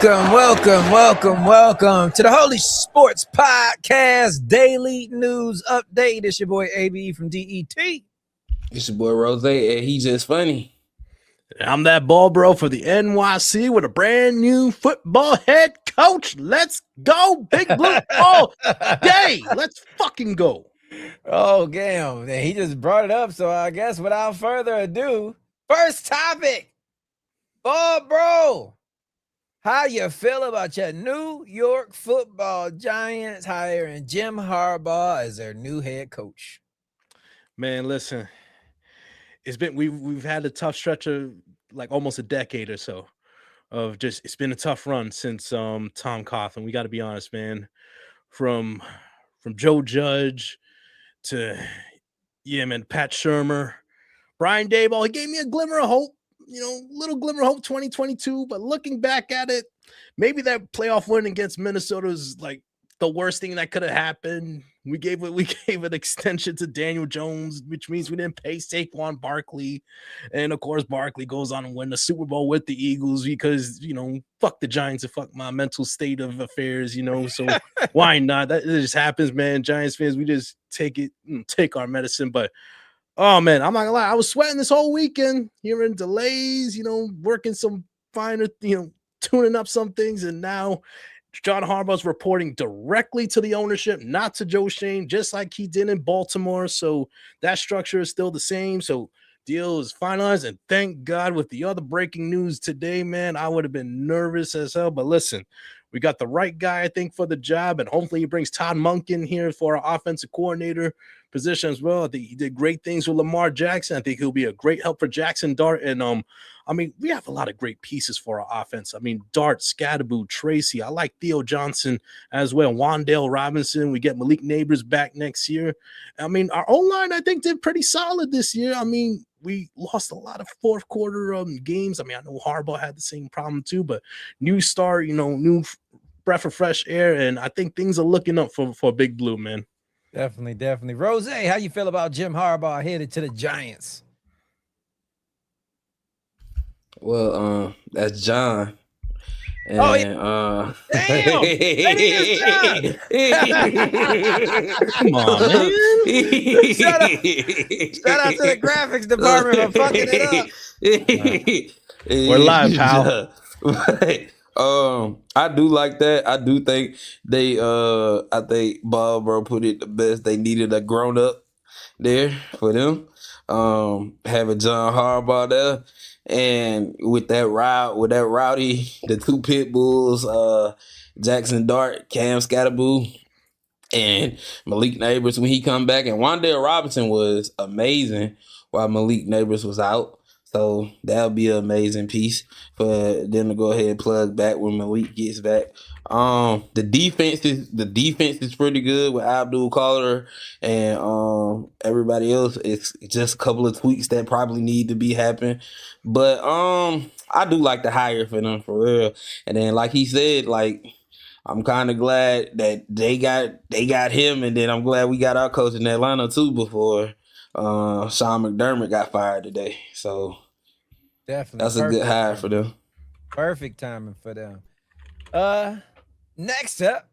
Welcome to the Holy Shhh Sports Podcast Daily News Update. It's your boy AB from DET. It's your boy Rose, and he's just funny. I'm that ball bro for the NYC with a brand new football head coach. Let's go, Big Blue all day. Let's fucking go. Oh, damn. He just brought it up, so I guess without further ado, first topic. Ball bro, how you feel about your New York Football Giants hiring Jim Harbaugh as their new head coach? Man, listen, we've had a tough stretch of like almost a decade or so of just, it's been a tough run since Tom Coughlin. We got to be honest, man. From Joe Judge to Pat Shermer, Brian Daboll. He gave me a glimmer of hope. Little glimmer of hope 2022, but looking back at it, maybe that playoff win against Minnesota is like the worst thing that could have happened. We gave an extension to Daniel Jones, which means we didn't pay Saquon Barkley. And of course, Barkley goes on and win the Super Bowl with the Eagles because, fuck the Giants and fuck my mental state of affairs, so why not? That just happens, man. Giants fans, we just take our medicine, but oh man, I'm not gonna lie. I was sweating this whole weekend, hearing delays, working some finer, tuning up some things. And now John Harbaugh's reporting directly to the ownership, not to Joe Schoen, just like he did in Baltimore. So that structure is still the same. So deal is finalized. And thank God with the other breaking news today, man, I would have been nervous as hell. But listen, we got the right guy, I think, for the job. And hopefully he brings Todd Monk in here for our offensive coordinator position as well. I think he did great things with Lamar Jackson. I think he'll be a great help for Jackson Dart. And we have a lot of great pieces for our offense. Dart, Scadaboo, Tracy. I like Theo Johnson as well. Wan'Dale Robinson. We get Malik Neighbors back next year. Our O-line, I think, did pretty solid this year. We lost a lot of fourth quarter games. I know Harbaugh had the same problem too, but new start, new breath of fresh air. And I think things are looking up for Big Blue, man. Definitely. Rose, how you feel about Jim Harbaugh headed to the Giants? Well, that's John. And, damn! That is John. Come on, man. Shout out to the graphics department for fucking it up. We're live, pal. I do like that. I do think I think Bob bro put it the best. They needed a grown up there for them. Having John Harbaugh there. And with that rowdy, the two pit bulls, Jackson Dart, Cam Scadaboo, and Malik Neighbors when he come back. And Wan'Dale Robinson was amazing while Malik Neighbors was out. So that'll be an amazing piece for them to go ahead and plug back when Malik gets back. The defense is pretty good with Abdul Kader and everybody else. It's just a couple of tweaks that probably need to be happening. But I do like the hire for them for real. And then like he said, like I'm kind of glad that they got him, and then I'm glad we got our coach in Atlanta too before Sean McDermott got fired today. So definitely that's a good hire for them. Perfect timing for them. Next up,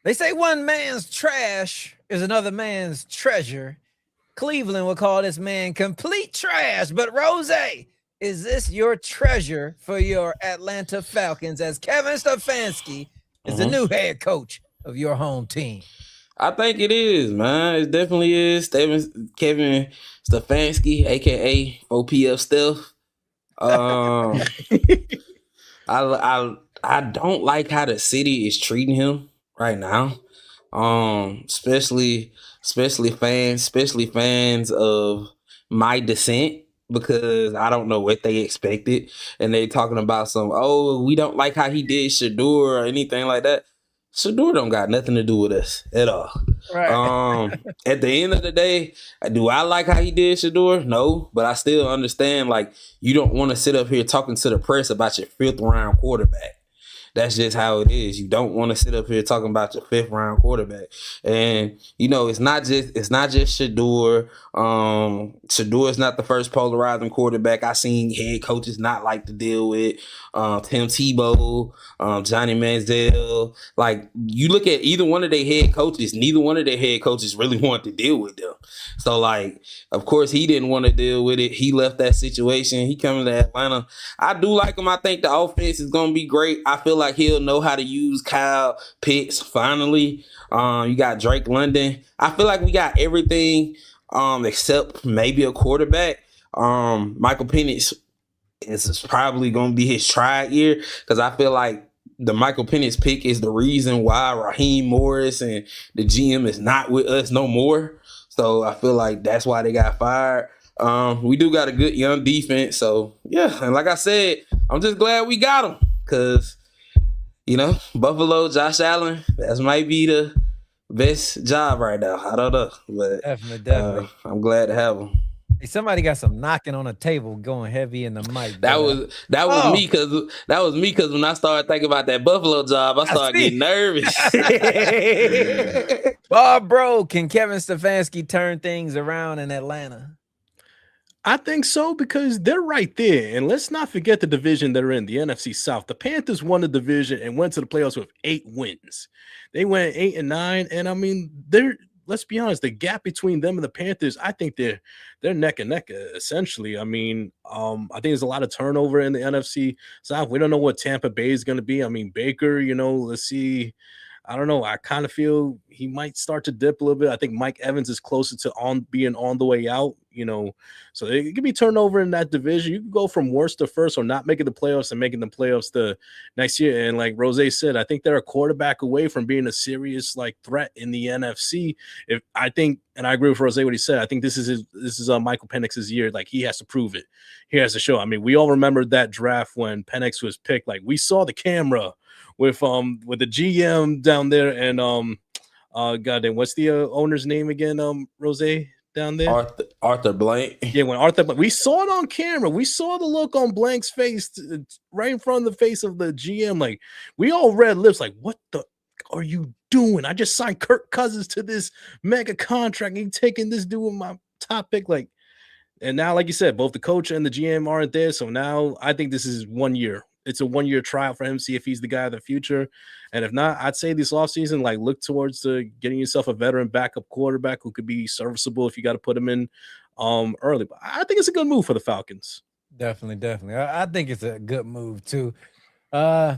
they say one man's trash is another man's treasure. Cleveland will call this man complete trash. But Rose, is this your treasure for your Atlanta Falcons as Kevin Stefanski is the new head coach of your home team? I think it is, man. It definitely is. Kevin Stefanski, aka OPF Steph. I don't like how the city is treating him right now. Especially fans of my descent, because I don't know what they expected. And they talking about we don't like how he did Shador or anything like that. Shador don't got nothing to do with us at all. Right. At the end of the day, do I like how he did Shador? No, but I still understand, like, you don't want to sit up here talking to the press about your 5th round quarterback. that's just how it is. You don't want to sit up here talking about your 5th round quarterback. And it's not just Shador. Shador is not the first polarizing quarterback I seen head coaches not like to deal with. Tim Tebow, Johnny Manziel. Like, you look at either one of their head coaches, neither one of their head coaches really want to deal with them. So, like, of course, he didn't want to deal with it. He left that situation. He coming to Atlanta. I do like him. I think the offense is going to be great. I feel like he'll know how to use Kyle Pitts finally. You got Drake London. I feel like we got everything except maybe a quarterback. Michael Penix is probably going to be his tried year because I feel like the Michael Penix pick is the reason why Raheem Morris and the GM is not with us no more. So I feel like that's why they got fired. We do got a good young defense. So, yeah. And like I said, I'm just glad we got him because, Buffalo, Josh Allen, that might be the best job right now. I don't know. But Definitely. I'm glad to have him. Hey, somebody got some knocking on the table going heavy in the mic. That was me because when I started thinking about that Buffalo job, I started getting nervous. Bro, can Kevin Stefanski turn things around in Atlanta? I think so because they're right there. And let's not forget the division they're in, the NFC South. The Panthers won the division and went to the playoffs with 8 wins. They went 8-9. And I mean, let's be honest, the gap between them and the Panthers, I think they're neck and neck, essentially. I mean, I think there's a lot of turnover in the NFC South. We don't know what Tampa Bay is going to be. I mean, Baker, let's see. I don't know. I kind of feel he might start to dip a little bit. I think Mike Evans is closer to being on the way out, So it could be turnover in that division. You can go from worst to first or not making the playoffs and making the playoffs the next year. And like Rose said, I think they're a quarterback away from being a serious threat in the NFC. And I agree with Rose what he said. I think this is Michael Penix's year. Like, he has to prove it. He has to show. I mean, we all remember that draft when Penix was picked. Like, we saw the camera with the GM down there and goddamn, what's the owner's name again? Rose down there, Arthur Blank. Yeah, when Arthur Blank, we saw it on camera. We saw the look on Blank's face right in front of the face of the GM. Like, we all read lips. Like, what the are you doing? I just signed Kirk Cousins to this mega contract. And you taking this dude with my top pick, like. And now, like you said, both the coach and the GM aren't there. So now I think this is 1 year. It's a 1 year trial for him, see if he's the guy of the future. And if not, I'd say this offseason, look towards getting yourself a veteran backup quarterback who could be serviceable if you got to put him in early. But I think it's a good move for the Falcons. Definitely. I think it's a good move too. I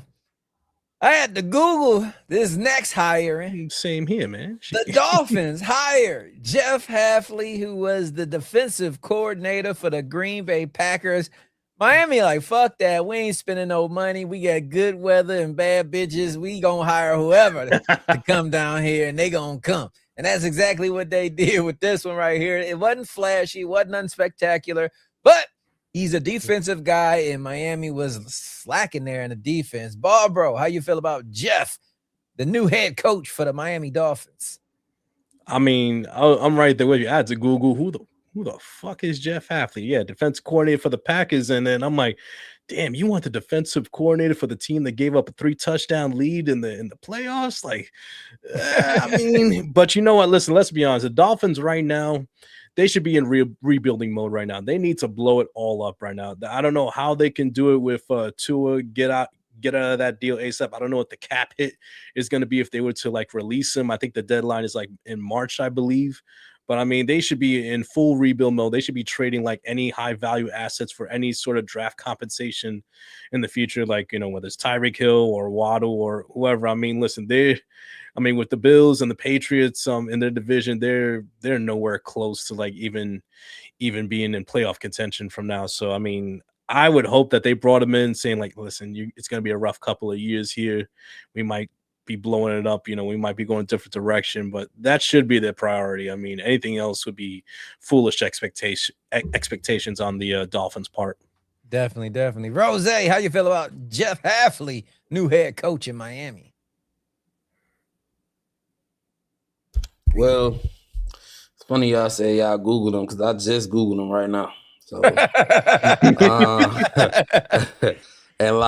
had to Google this next hiring. Same here, man. The Dolphins hired Jeff Hafley, who was the defensive coordinator for the Green Bay Packers. Miami, fuck that. We ain't spending no money. We got good weather and bad bitches. We gonna hire whoever to come down here, and they gonna come. And that's exactly what they did with this one right here. It wasn't flashy, wasn't unspectacular, but he's a defensive guy, and Miami was slacking there in the defense. Bro, how you feel about Jeff, the new head coach for the Miami Dolphins? I mean, I'm right there with you. I had to Google who the fuck is Jeff Hafley? Yeah, defense coordinator for the Packers. And then I'm like, damn, you want the defensive coordinator for the team that gave up a 3-touchdown lead in the playoffs? I mean, but you know what? Listen, let's be honest. The Dolphins right now, they should be in rebuilding mode right now. They need to blow it all up right now. I don't know how they can do it with Tua, get out of that deal ASAP. I don't know what the cap hit is going to be if they were to release him. I think the deadline is in March, I believe. But I mean, they should be in full rebuild mode. They should be trading any high value assets for any sort of draft compensation in the future, whether it's Tyreek Hill or Waddle or whoever. I mean, listen, with the Bills and the Patriots in their division, they're nowhere close to even being in playoff contention from now. So I mean, I would hope that they brought him in saying listen, it's going to be a rough couple of years here. We might be blowing it up, we might be going a different direction, but that should be their priority. I mean, anything else would be foolish expectations on the Dolphins' part. Definitely. Rose, how you feel about Jeff Hafley, new head coach in Miami? Well, it's funny y'all say y'all Googled him because I just Googled him right now. So, and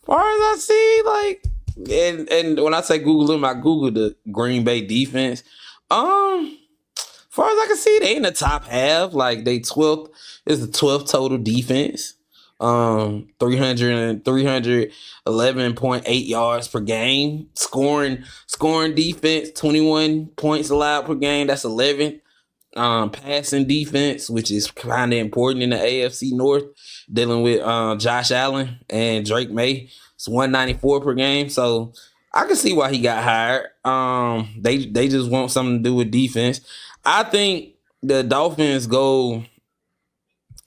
Far as I see, like, and when I say Google them, I Google the Green Bay defense. Far as I can see, they in the top half. Like they 12th is the 12th total defense. 311.8 yards per game. Scoring defense, 21 points allowed per game. That's 11th. Passing defense, which is kind of important in the AFC North, dealing with Josh Allen and Drake May. It's 194 per game. So I can see why he got hired. They just want something to do with defense. I think the Dolphins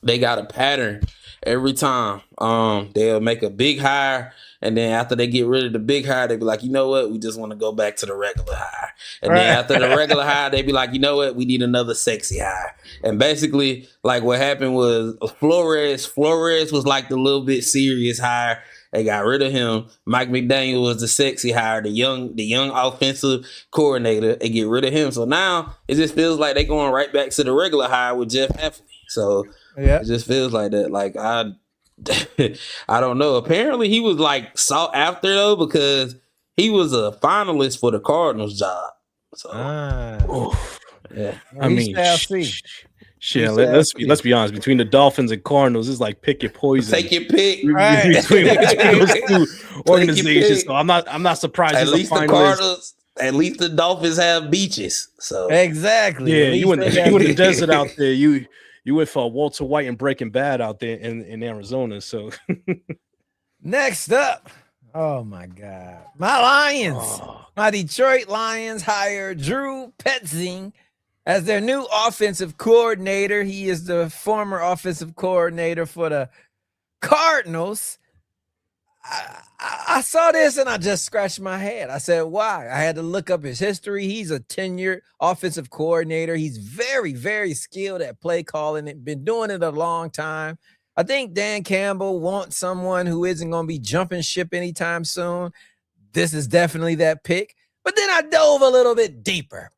they got a pattern every time. They'll make a big hire, and then after they get rid of the big hire, they be like, you know what? We just want to go back to the regular hire. And then after the regular hire, they be like, you know what? We need another sexy hire. And basically, like what happened was Flores was like the little bit serious hire. They got rid of him. Mike McDaniel was the sexy hire, the young offensive coordinator. They get rid of him. So now it just feels like they're going right back to the regular hire with Jeff Hafley. So yeah, it just feels like that. Like I don't know. Apparently he was like sought after though because he was a finalist for the Cardinals job. So yeah, I mean, shit. Let's be honest. Between the Dolphins and Cardinals, it's like pick your poison. Take your pick. Between those two organizations. So I'm not surprised. At least the Cardinals. At least the Dolphins have beaches. So exactly. Yeah, you went in the desert out there. You went for Walter White and Breaking Bad out there in Arizona. So next up, oh my God, my Lions, my Detroit Lions hired Drew Petzing as their new offensive coordinator. He is the former offensive coordinator for the Cardinals. I saw this and I just scratched my head. I said, why? I had to look up his history. He's a tenured offensive coordinator. He's very, very skilled at play calling it. Been doing it a long time. I think Dan Campbell wants someone who isn't going to be jumping ship anytime soon. This is definitely that pick. But then I dove a little bit deeper.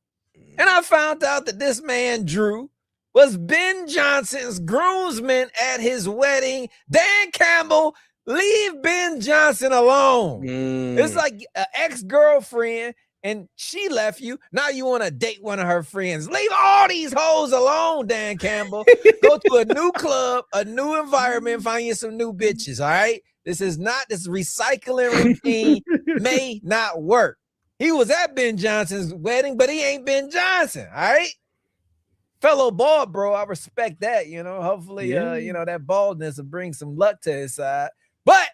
And I found out that this man, Drew, was Ben Johnson's groomsman at his wedding. Dan Campbell, leave Ben Johnson alone. It's like an ex-girlfriend and she left you. Now you want to date one of her friends. Leave all these hoes alone, Dan Campbell. Go to a new club, a new environment, find you some new bitches, all right? This recycling routine may not work. He was at Ben Johnson's wedding, but he ain't Ben Johnson, all right? Fellow bald, bro, I respect that, Hopefully, that baldness will bring some luck to his side. But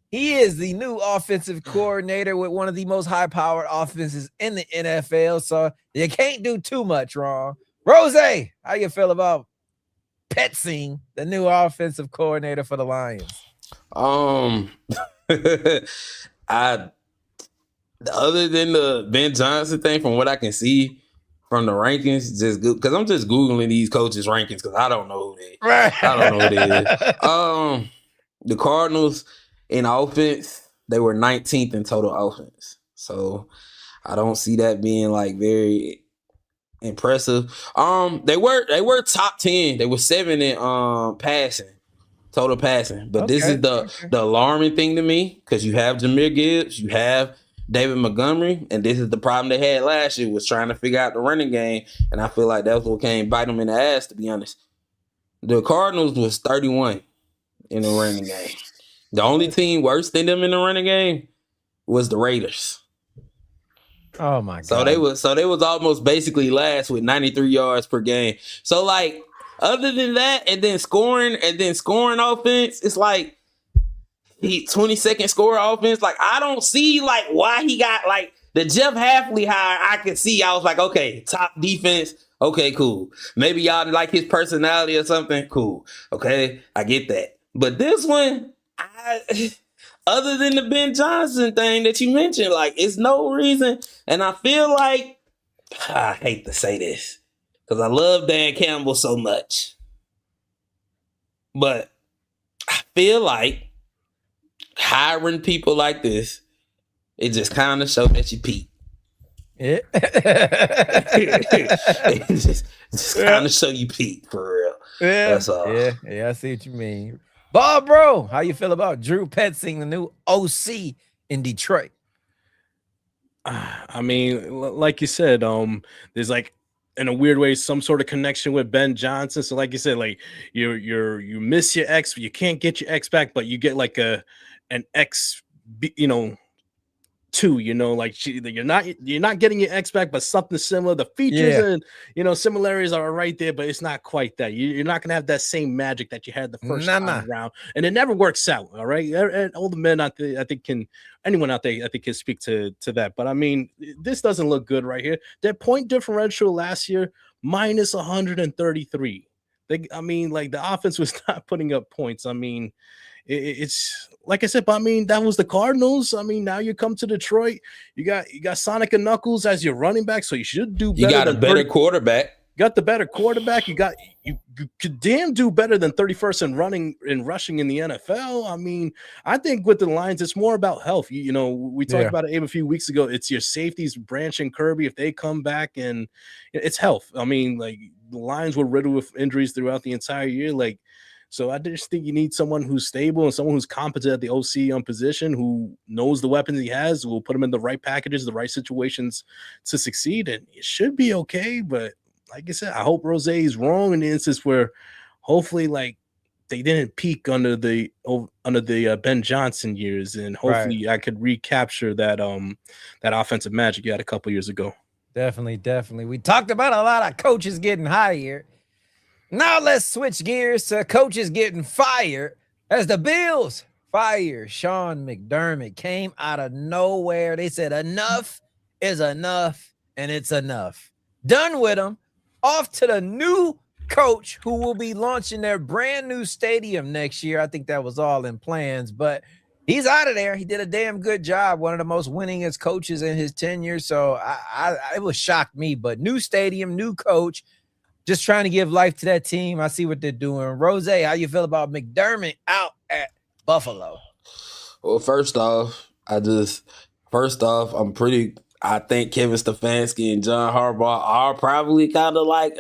he is the new offensive coordinator with one of the most high-powered offenses in the NFL, so you can't do too much wrong. Rose, how you feel about Petzing, the new offensive coordinator for the Lions? Other than the Ben Johnson thing, from what I can see from the rankings, just good because I'm just Googling these coaches' rankings because I don't know who they is. The Cardinals in offense, they were 19th in total offense. So I don't see that being like very impressive. They were top 10. They were 7 in total passing. But this is the alarming thing to me because you have Jahmyr Gibbs, you have David Montgomery, and this is the problem they had last year was trying to figure out the running game, and I feel like that's what came bite them in the ass, to be honest. The Cardinals was 31 in the running game. The only team worse than them in the running game was the Raiders. Oh my God! So they was almost basically last with 93 yards per game. So like other than that, and then scoring offense, it's like. He 22nd scorer offense. Like, I don't see like why he got like the Jeff Hafley hire. I could see. I was like, okay, top defense. Okay, cool. Maybe y'all like his personality or something. Cool. Okay, I get that. But this one, other than the Ben Johnson thing that you mentioned, like, it's no reason. And I feel like I hate to say this because I love Dan Campbell so much, but I feel like hiring people like this, it just kind of shows that you peak. Yeah. It just kind of show you peak for real. Yeah. That's all. Yeah, I see what you mean. Bob, bro, how you feel about Drew Petzing, the new OC in Detroit? I mean, like you said, there's like in a weird way some sort of connection with Ben Johnson. So, like you said, like you miss your ex, you can't get your ex back, but you get like an ex, too, like you're not getting your X back, but something similar. The features Yeah. and similarities are right there, but it's not quite that. You're not gonna have that same magic that you had the first Nah, time nah. around, and it never works out. All right, and all the men out there, I think anyone out there, I think can speak to that. But I mean, this doesn't look good right here. Their point differential last year minus 133. I mean, like the offense was not putting up points. I mean, it's like I said, but I mean, that was the Cardinals. I mean, now you come to Detroit, you got Sonic and Knuckles as your running back, so you should do better. You got a better quarterback. Got the better quarterback. You could damn do better than 31st in running and rushing in the NFL. I mean, I think with the Lions, it's more about health. We talked about it a few weeks ago. It's your safeties, Branch and Kirby. If they come back, and it's health. I mean, like the Lions were riddled with injuries throughout the entire year. Like, so I just think you need someone who's stable and someone who's competent at the OC position, who knows the weapons he has, who will put him in the right packages, the right situations to succeed. And it should be okay. But like I said, I hope Rose is wrong in the instance where hopefully like they didn't peak under the Ben Johnson years. And hopefully I could recapture that offensive magic you had a couple years ago. Definitely. We talked about a lot of coaches getting hired. Now let's switch gears to coaches getting fired as the Bills fire Sean McDermott. Came out of nowhere. They said enough is enough, and it's enough. Done with him. Off to the new coach who will be launching their brand new stadium next year. I think that was all in plans, but he's out of there. He did a damn good job. One of the most winningest coaches in his tenure. So it was shocked me, but new stadium, new coach. Just trying to give life to that team. I see what they're doing. Rose, how you feel about McDermott out at Buffalo? Well, first off, I think Kevin Stefanski and John Harbaugh are probably kind of like,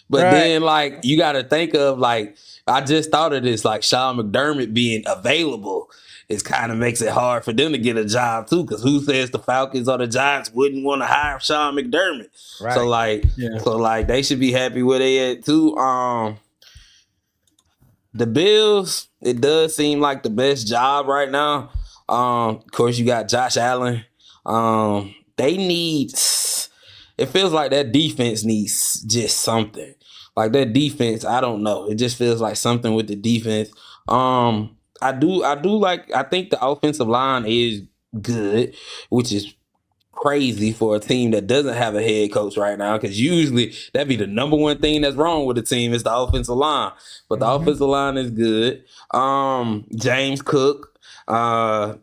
but then like you got to think of like, I just thought of this, like Sean McDermott being available. It kind of makes it hard for them to get a job too, because who says the Falcons or the Giants wouldn't want to hire Sean McDermott? Right. So they should be happy where they at too. The Bills, it does seem like the best job right now. Of course, you got Josh Allen. It feels like that defense needs just something. Like that defense, I don't know. It just feels like something with the defense. I think the offensive line is good, which is crazy for a team that doesn't have a head coach right now, because usually that'd be the number one thing that's wrong with the team is the offensive line. But the offensive line is good. James Cook. I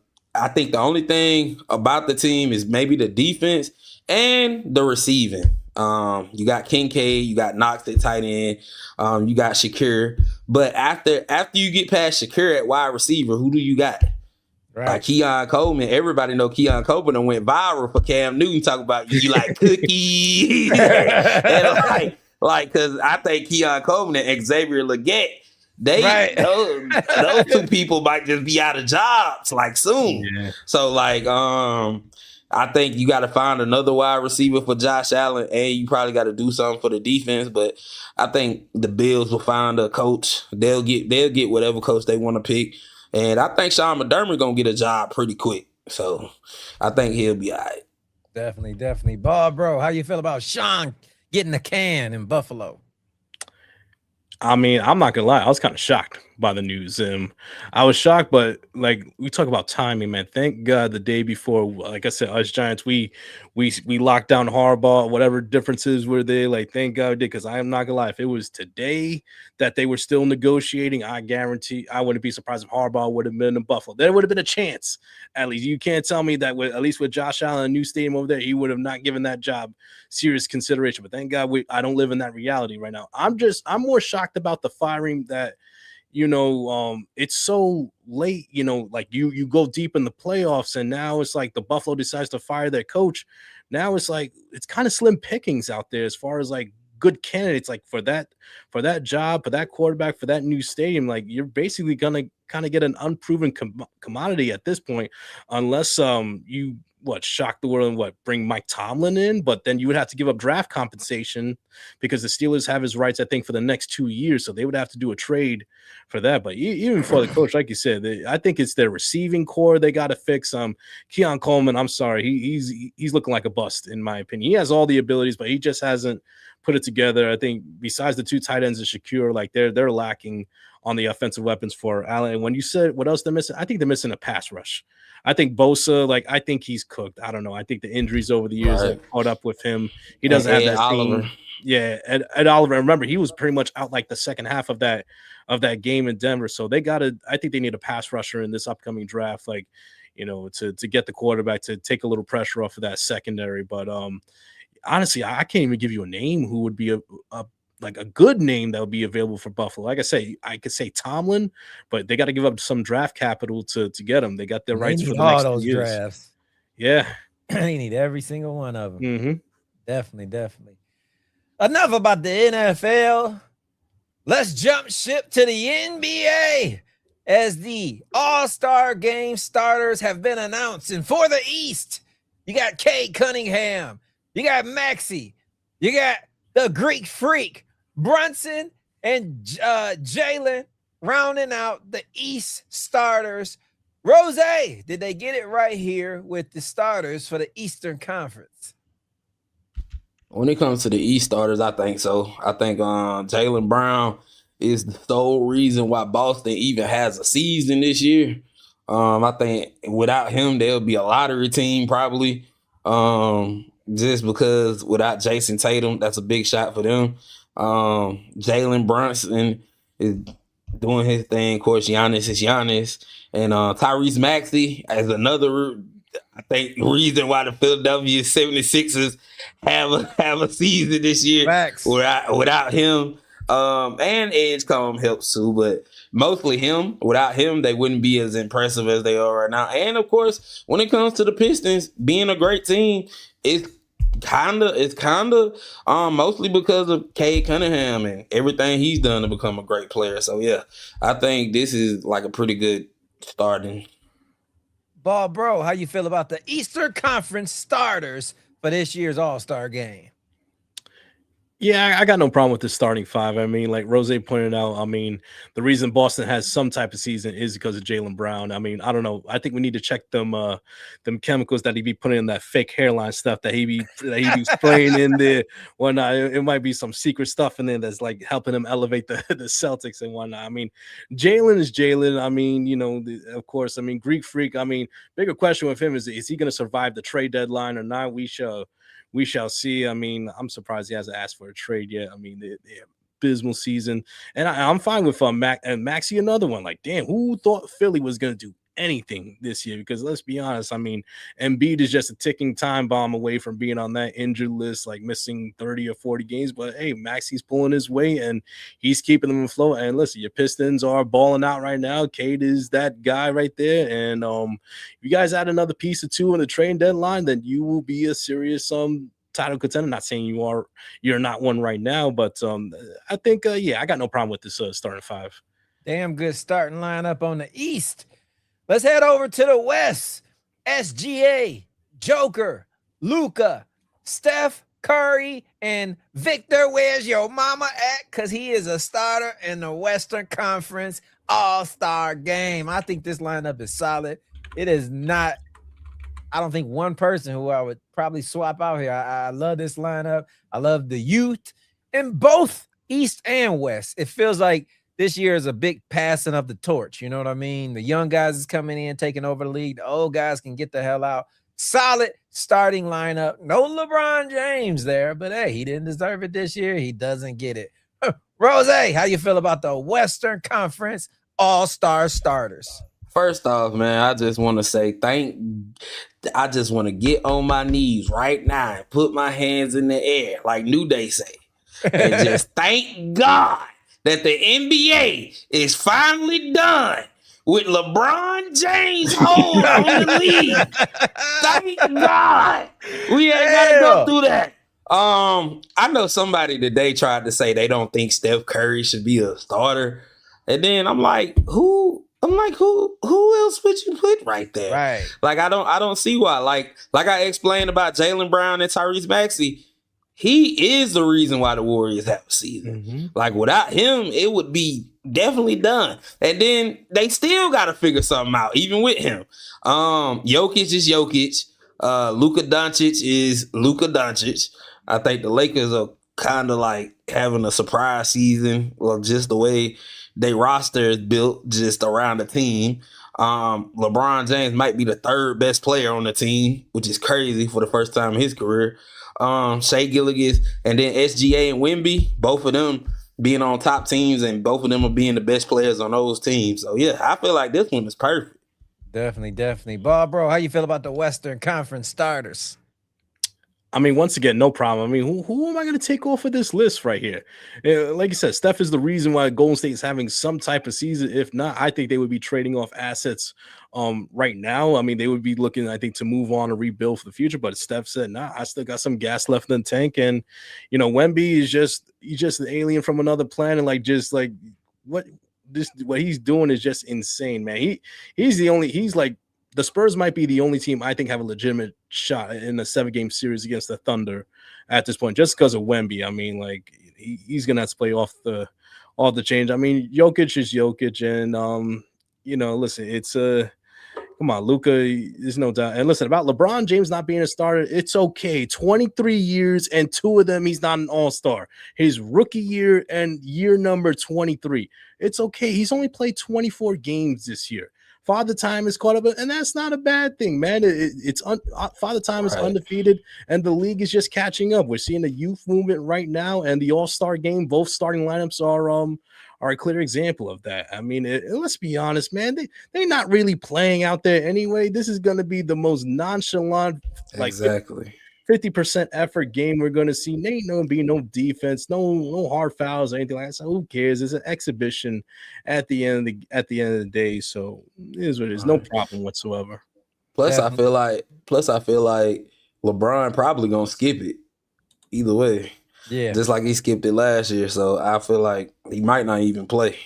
think the only thing about the team is maybe the defense and the receiving. You got Kincaid, you got Knox at tight end, you got Shakir. But after you get past Shakir at wide receiver, who do you got? Right. Like Keon Coleman. Everybody know Keon Coleman went viral for Cam Newton talking about you like cookies. And because I think Keon Coleman and Xavier Legette, those two people might just be out of jobs like soon. Yeah. So I think you got to find another wide receiver for Josh Allen, and you probably got to do something for the defense. But I think the Bills will find a coach. They'll get whatever coach they want to pick, and I think Sean McDermott gonna get a job pretty quick. So I think he'll be all right. Definitely. Bob, bro, how you feel about Sean getting a can in Buffalo? I mean, I'm not gonna lie, I was kind of shocked by the news. I was shocked, but like we talk about timing, man. Thank God the day before, like I said, us Giants, we locked down Harbaugh, whatever differences were there. Like, thank God we did, because I am not gonna lie, if it was today that they were still negotiating, I guarantee I wouldn't be surprised if Harbaugh would have been in Buffalo. There would have been a chance. At least you can't tell me that at least with Josh Allen, a new stadium over there, he would have not given that job serious consideration. But thank God I don't live in that reality right now. I'm more shocked about the firing that, it's so late, like you go deep in the playoffs, and now it's like the Buffalo decides to fire their coach. Now it's like, it's kind of slim pickings out there as far as like good candidates like for that job, for that quarterback, for that new stadium. Like you're basically gonna kind of get an unproven commodity at this point, unless you shock the world and bring Mike Tomlin in, but then you would have to give up draft compensation because the Steelers have his rights, I think, for the next 2 years, so they would have to do a trade for that. But even for the coach, like you said, I think it's their receiving core they got to fix. Keon Coleman, I'm sorry, he's looking like a bust in my opinion. He has all the abilities, but he just hasn't put it together. I think besides the two tight ends and Shakir, like they're lacking on the offensive weapons for Allen. And when you said what else they're missing, I think they're missing a pass rush. I think Bosa, I think he's cooked. I don't know. I think the injuries over the years have caught up with him. He doesn't have that Oliver. same. Yeah, Ed Oliver. Remember, he was pretty much out like the second half of that game in Denver. So they gotta. I think they need a pass rusher in this upcoming draft, to get the quarterback to take a little pressure off of that secondary. But honestly, I can't even give you a name who would be a good name that would be available for Buffalo. Like I say, I could say Tomlin, but they got to give up some draft capital to get him. They got their rights for the next 2 years. Drafts. Yeah. They need every single one of them. Mm-hmm. Definitely. Enough about the NFL. Let's jump ship to the NBA as the All-Star Game starters have been announced. And for the East, you got Cade Cunningham, you got Maxey, you got the Greek Freak, Brunson, and Jalen rounding out the East starters. Rose, did they get it right here with the starters for the Eastern Conference? When it comes to the East starters, I think so. I think Jaylen Brown is the sole reason why Boston even has a season this year. I think without him, they'll be a lottery team probably. Just because without Jason Tatum, that's a big shot for them. Jalen Brunson is doing his thing. Of course, Giannis is Giannis. And Tyrese Maxey as another, I think, reason why the Philadelphia 76ers have a season this year. Facts. Without him. And Edgecombe helps too, but mostly him. Without him, they wouldn't be as impressive as they are right now. And of course, when it comes to the Pistons being a great team, it's kind of mostly because of Cade Cunningham and everything he's done to become a great player. So yeah, I think this is like a pretty good starting. Ball bro, how you feel about the Eastern Conference starters for this year's All-Star Game? Yeah, I got no problem with the starting five. I mean, like Rose pointed out, I mean, the reason Boston has some type of season is because of Jaylen Brown. I mean, I don't know. I think we need to check them chemicals that he be putting in that fake hairline stuff that he be spraying in there. Whatnot. It might be some secret stuff in there that's like helping him elevate the Celtics and whatnot. I mean, Jalen is Jalen. I mean, of course, I mean, Greek Freak. I mean, bigger question with him is he going to survive the trade deadline or not? We shall see. I mean, I'm surprised he hasn't asked for a trade yet. I mean, the abysmal season. And I'm fine with Maxey, another one. Like, damn, who thought Philly was going to do anything this year? Because let's be honest, I mean, Embiid is just a ticking time bomb away from being on that injured list, like missing 30 or 40 games. But hey, Maxey's pulling his weight and he's keeping them afloat. And listen, your Pistons are balling out right now. Cade is that guy right there. And if you guys add another piece or two in the trade deadline, then you will be a serious title contender. Not saying you're not one right now, but I think I got no problem with this starting five. Damn good starting lineup on the East. Let's head over to the West. SGA, Joker, Luka, Steph Curry, and Victor, where's your mama at? Because he is a starter in the Western Conference All-Star Game. I think this lineup is solid. It is not, I don't think one person who I would probably swap out here. I love this lineup. I love the youth in both East and West. It feels like this year is a big passing of the torch. You know what I mean? The young guys is coming in, taking over the league. The old guys can get the hell out. Solid starting lineup. No LeBron James there, but hey, he didn't deserve it this year. He doesn't get it. Rose, how you feel about the Western Conference All-Star starters? First off, man, I just want to say I just want to get on my knees right now and put my hands in the air like New Day say. And just thank God that the NBA is finally done with LeBron James' hold on the league. Thank God. We ain't got to go through that. I know somebody today tried to say they don't think Steph Curry should be a starter, and then I'm like, who? Who else would you put right there? Right. Like, I don't see why. Like I explained about Jaylen Brown and Tyrese Maxey, he is the reason why the Warriors have a season. Mm-hmm. Like, without him, it would be definitely done. And then they still got to figure something out, even with him. Jokic is Jokic. Luka Doncic is Luka Doncic. I think the Lakers are kind of like having a surprise season, or just the way they roster is built just around the team. LeBron James might be the third best player on the team, which is crazy for the first time in his career. Shea Gilgeous, and then SGA and Wemby, both of them being on top teams, and both of them are being the best players on those teams. So yeah, I feel like this one is perfect. Definitely. Bob, bro, how you feel about the Western Conference starters? I mean, once again, no problem. I mean, who am I going to take off of this list right here? Like you said, Steph is the reason why Golden State is having some type of season. If not, I think they would be trading off assets right now. I mean, they would be looking, I think, to move on and rebuild for the future. But Steph said, nah, I still got some gas left in the tank. And, you know, Wemby is he's just an alien from another planet. What he's doing is just insane, man. He's like, the Spurs might be the only team I think have a legitimate shot in a 7-game series against the Thunder at this point, just because of Wemby. I mean, like, he's gonna have to play off the change. I mean, Jokic is Jokic, and you know, listen, it's come on, Luka, there's no doubt. And listen, about LeBron James not being a starter, it's okay. 23 years, and 2 of them he's not an all-star. His rookie year and year number 23. It's okay. He's only played 24 games this year. Father Time is caught up, and that's not a bad thing, man. Father Time is undefeated, and the league is just catching up. We're seeing the youth movement right now, and the All-Star game, both starting lineups are a clear example of that. I mean, let's be honest, man. They're not really playing out there anyway. This is going to be the most nonchalant, like, exactly 50% effort game we're going to see. There ain't going to be no defense, no hard fouls or anything like that. So who cares? It's an exhibition at the end of the day. So it is what it is. No problem whatsoever. Plus, I feel like LeBron probably gonna skip it either way. Yeah, just like he skipped it last year. So I feel like he might not even play.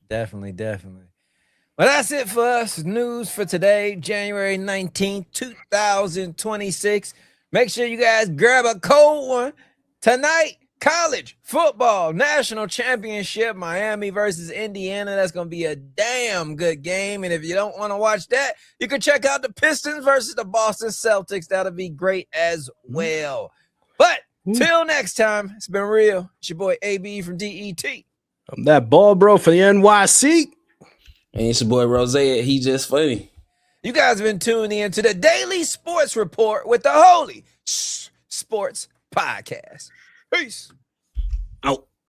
Definitely. Well, that's it for us. News for today, January 19th, 2026. Make sure you guys grab a cold one. Tonight, college football national championship, Miami versus Indiana. That's going to be a damn good game. And if you don't want to watch that, you can check out the Pistons versus the Boston Celtics. That'll be great as well. But till next time, it's been real. It's your boy AB from DET. I'm that ball bro for the NYC. And it's your boy Rose. He just funny. You guys have been tuning in to the Daily Sports Report with the Holy Shhh Sports Podcast. Peace. Out.